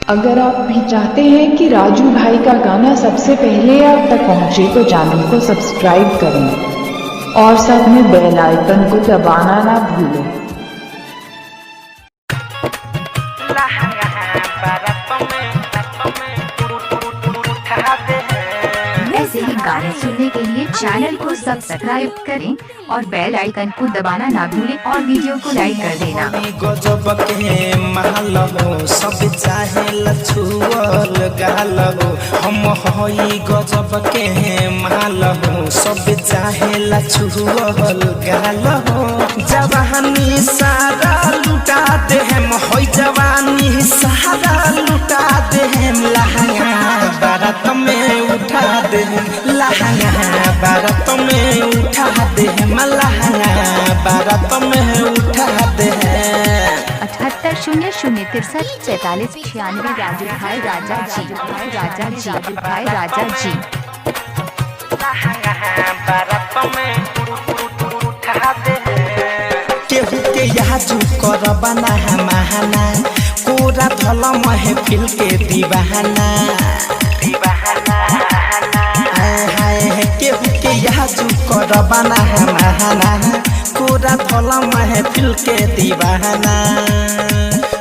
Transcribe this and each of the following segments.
अगर आप भी चाहते हैं कि राजू भाई का गाना सबसे पहले आप तक पहुंचे तो चैनल को सब्सक्राइब करें और साथ में बेल आइकन को दबाना ना भूलें। ऐसे ही गाने सुनने के लिए चैनल को सब्सक्राइब करें और बेल आइकन को दबाना ना भूलें और वीडियो को लाइक कर देना। गजब के महल हो सब चाहे लछुअल गाल हो, हम हई गजब के महल हो सब चाहे लछुअल गाल हो। जवानी सारा लुटा दे हम, हई जवानी सारा लुटा दे हम, लहंगा बारात में उठा दे हम, लहंगा बारात में उठा दे हम, लहंगा बारात में उठा दे हैं। 7800634396 राजू भाई राजा जी, राजा जी, भाई राजा जी। बारात में उठा दे हैं। केहू के याजू कर बना महाना, कोरा धल महफिल के दीवाना, केहू के याजू कर बना महाना, कोरा धल महफिल के दीवाना।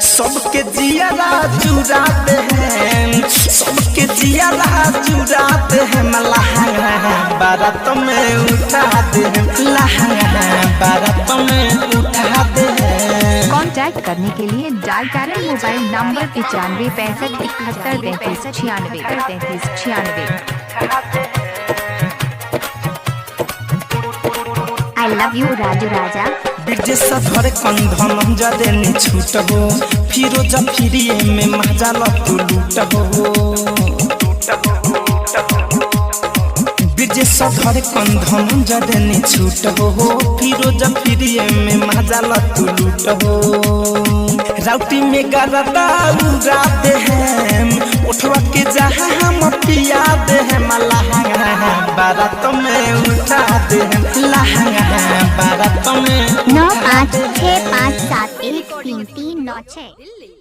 सबके जियारा चुराते हैं, सबके जियारा चुराते हैं, लहंगा बारात में उठा दे हैं, लहंगा बारात में उठा दे हैं। कांटेक्ट करने के लिए डायल करें mobile number 95 65 71 33 96 33 96। I love you Raju Raja. Brijesh Dhar कंधन जदे नि छूट हो, फिरोज फिरिए में मजा लू लूट हो। ब्रिजेश धर कंधन जदे नि छूट हो, फिरोज फिरिए में मजा लू लूट हो। राउटी में गरदा उड़ा दे हम, उठवा के जहाँ हम पिया दे हम, लहंगा बारात में उठा दे हम, लहंगा बारात में 9565713396।